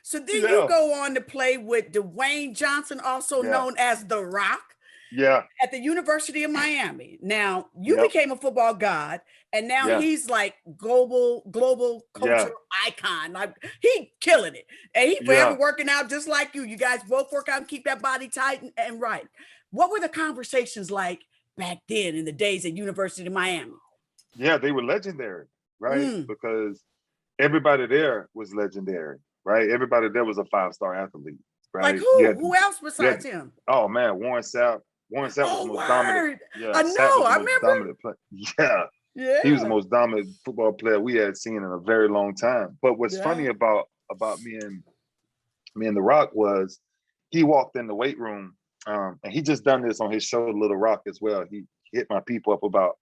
So then you Yeah. go on to play with Dwayne Johnson, also Yeah. known as The Rock, Yeah. at the University of Miami. Now you Yep. became a football god, and now Yeah. he's like global culture Yeah. icon. Like he killing it, and he forever Yeah. working out just like you. You guys both work out and keep that body tight and right. What were the conversations like back then in the days at University of Miami? Yeah. They were legendary, right? Mm. Because everybody there was legendary, right? Everybody there was a five-star athlete, Like right? You who? had, Who else you had, besides him? oh man, Warren Sapp. Warren Sapp was the Oh, most dominant. word! Yeah, I Sapp know. was the I most remember. dominant player. Yeah, he was the Yeah, most dominant football player we had seen in a very long time. But what's yeah. funny about me and The Rock was he walked in the weight room, and he just done this on his show, Little Rock, as well. He hit my people up about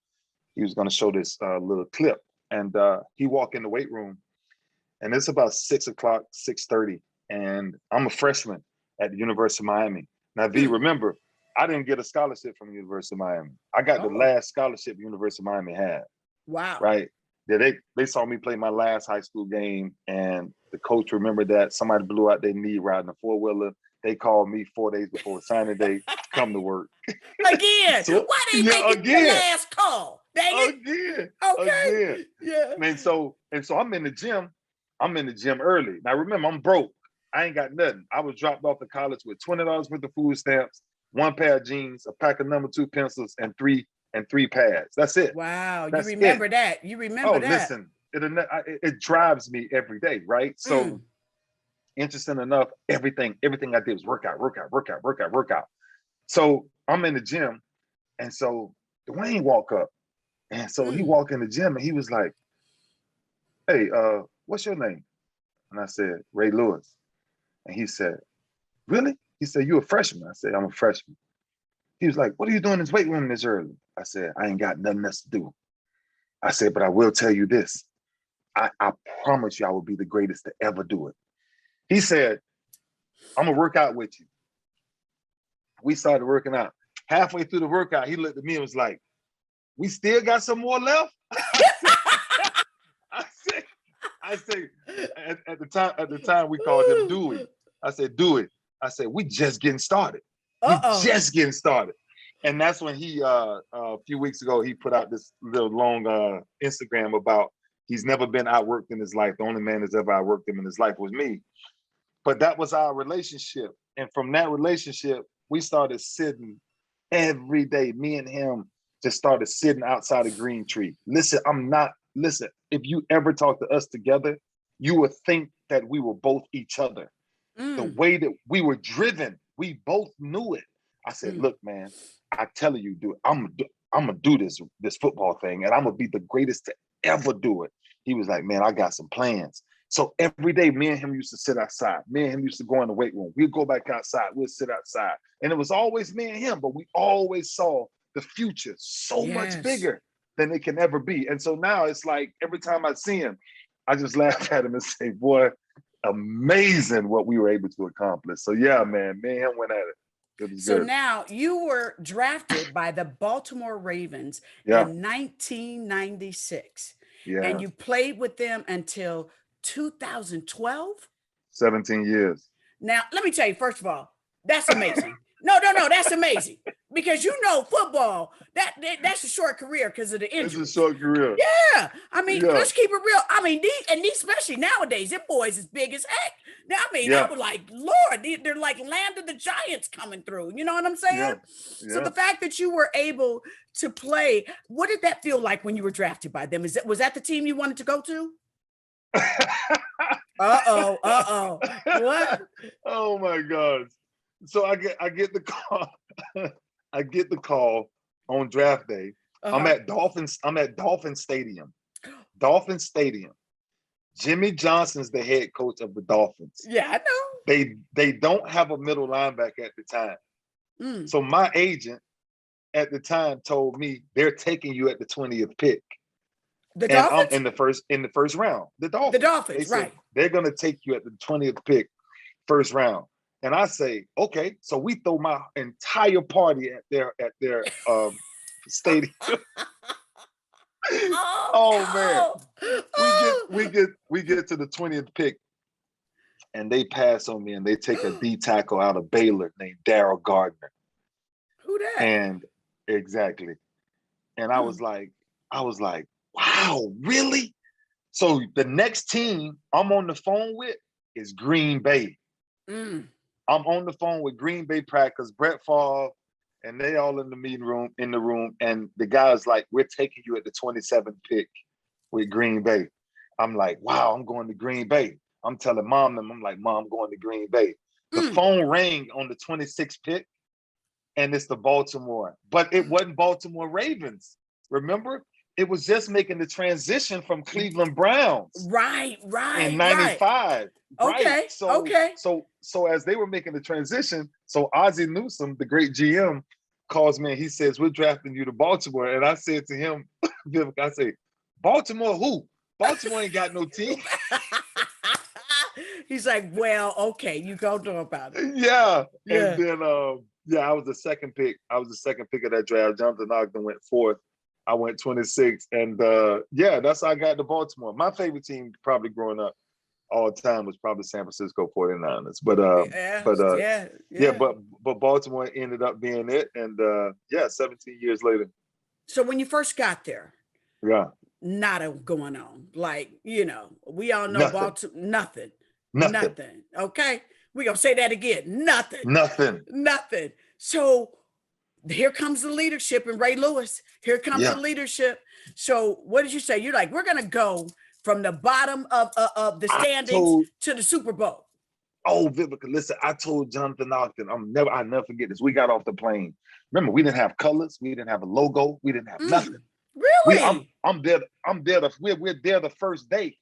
he was going to show this little clip, and he walked in the weight room, and it's about 6 o'clock, 6:30, and I'm a freshman at the University of Miami. Now, V, Hmm. remember, I didn't get a scholarship from the University of Miami. I got the Oh, last scholarship University of Miami had, wow. right? Yeah, they saw me play my last high school game, and the coach remembered that somebody blew out their knee riding a four-wheeler. They called me 4 days before signing day to come to work. Again, So why they yeah, make it the again, last call? Dang it. again, again. Okay. Yeah. And so I'm in the gym. I'm in the gym early. Now remember, I'm broke. I ain't got nothing. I was dropped off to college with $20 worth of food stamps, one pair of jeans, a pack of number two pencils, and three pads. That's it. Wow. You That's it. remember that. You Oh, remember that. listen, it drives me every day, right? So Mm. interesting enough, everything I did was workout, workout, workout, workout, workout. So I'm in the gym, and so Dwayne walk up, and so he Mm. walked in the gym, and he was like, "Hey, what's your name?" And I said, "Ray Lewis." And he said, "Really?" He said, "You a freshman?" I said, "I'm a freshman." He was like, "What are you doing in this weight room this early?" I said, "I ain't got nothing else to do." I said, "But I will tell you this. I promise you I will be the greatest to ever do it." He said, "I'm gonna work out with you." We started working out. Halfway through the workout, he looked at me and was like, "We still got some more left?" I said, I said, I said, at the time we called him Dewey. I said, "Dewey." I said, "We just getting started. We Uh-oh. just getting started." And that's when he a few weeks ago he put out this little long Instagram about he's never been outworked in his life. The only man that's ever outworked him in his life was me. But that was our relationship. And from that relationship, we started sitting every day. Me and him just started sitting outside of Green Tree. Listen, if you ever talk to us together, you would think that we were both each other. The Mm. way that we were driven, we both knew it. I said, Mm. "Look, man, I tell you, do it. I'm gonna do this football thing, and I'm gonna be the greatest to ever do it." He was like, "Man, I got some plans." So every day, me and him used to sit outside. Me and him used to go in the weight room. We'd go back outside. We'd sit outside, and it was always me and him. But we always saw the future so much Yes. bigger than it can ever be. And so now it's like every time I see him, I just laugh at him and say, "Boy, amazing what we were able to accomplish." So yeah, man, me and him went at it. It was So good. now you were drafted by the Baltimore Ravens Yeah, in 1996, and yeah. you played with them until 2012. 17 years. Now, let me tell you, first of all, that's amazing. No, that's amazing because you know football that's a short career because of the It's a injuries. short career. Yeah, I mean, Yeah, let's keep it real. I mean, these especially nowadays, them boys is big as heck. Now, I mean, I yeah, was like, Lord, they're like land of the giants coming through. You know what I'm saying? yeah, So yeah. the fact that you were able to play, what did that feel like when you were drafted by them? Was that the team you wanted to go to? Uh oh. What? Oh my gosh. So I get the call. I get the call on draft day. Uh I'm huh. at Dolphins. I'm at Dolphin Stadium. Dolphin Stadium. Jimmy Johnson's the head coach of the Dolphins. Yeah, I know. They don't have a middle linebacker at the time. Mm. So my agent at the time told me they're taking you at the 20th pick. The And I'm Dolphins? in the first round. The The Dolphins. They Dolphins, said right. they're gonna take you at the 20th pick, first round. And I say, okay. So we throw my entire party at their stadium. Oh Oh man. no. We get Oh. we get we get to the 20th pick. and they pass on me, and they take a D tackle out of Baylor named Daryl Gardner. Who that? And exactly. And I was like, wow, really? So the next team I'm on the phone with is Green Bay. I'm on the phone with Green Bay Packers, Brett Favre, and they all in the room. And the guy's like, we're taking you at the 27th pick with Green Bay. I'm like, wow, I'm going to Green Bay. I'm telling mom, I'm like, Mom, I'm going to Green Bay. The phone rang on the 26th pick, and it's the Baltimore. But it wasn't Baltimore Ravens. Remember? It was just making the transition from Cleveland Browns. Right. In 95. Okay. Right. So as they were making the transition, so Ozzie Newsome, the great GM, calls me and he says, we're drafting you to Baltimore. And I said to him, Vivica, I say, Baltimore who? Baltimore ain't got no team. He's like, well, okay, you go know about it. Yeah. And then I was the second pick. I was the second pick of that draft. Jonathan Ogden went fourth. I went 26. And that's how I got to Baltimore. My favorite team probably growing up all the time was probably San Francisco 49ers. But Baltimore ended up being it. And 17 years later. So when you first got there, nada going on. Like, we all know Baltimore, nothing. Okay. We're going to say that again. Nothing. So here comes the leadership in Ray Lewis. Here comes the leadership. So what did you say? You're like, we're going to go from the bottom of the standings to the Super Bowl. Oh, Vivica, listen, I told Jonathan Ogden, I'll never forget this. We got off the plane. Remember, we didn't have colors. We didn't have a logo. We didn't have nothing. Really? I'm there. We're there the first day.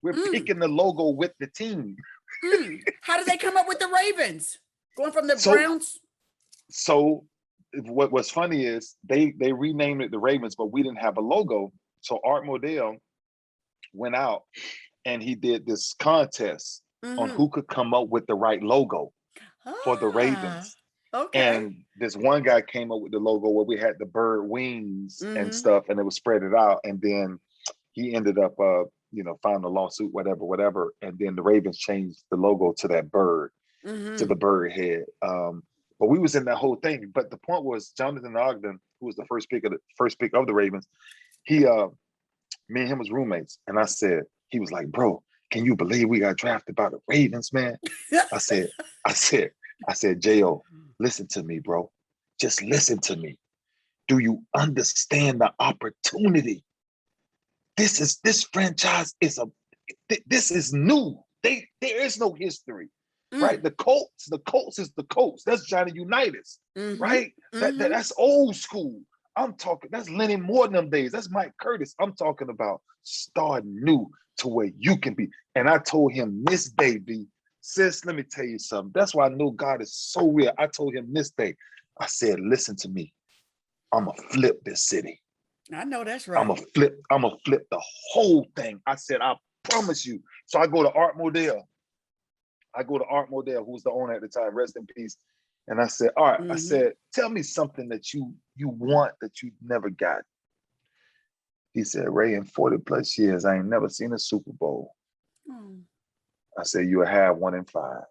We're picking the logo with the team. How did they come up with the Ravens? Going from the Browns? So what's funny is they renamed it the Ravens, but we didn't have a logo. So Art Modell went out and he did this contest on who could come up with the right logo for the Ravens. Okay. And this one guy came up with the logo where we had the bird wings and stuff, and it was spread it out. And then he ended up, filing a lawsuit, whatever. And then the Ravens changed the logo to that bird, to the bird head. But we was in that whole thing. But the point was, Jonathan Ogden, who was the first pick of the Ravens, me and him was roommates. And I said, he was like, bro, can you believe we got drafted by the Ravens, man? I said, J.O., listen to me, bro. Just listen to me. Do you understand the opportunity? This franchise is this is new. There is no history, right? The Colts is the Colts. That's Johnny Unitas, right? That's old school. I'm talking, that's Lenny Moore in them days. That's Mike Curtis. I'm talking about starting new to where you can be. And I told him this day, B, sis, let me tell you something. That's why I know God is so real. I told him this day, I said, listen to me. I'm going to flip this city. I know that's right. I'm going to flip the whole thing. I said, I promise you. So I go to Art Modell. Who's the owner at the time, rest in peace. And I said, all right, I said, tell me something that you want that you never got. He said, Ray, in 40 plus years, I ain't never seen a Super Bowl. I said, you'll have 1 in 5.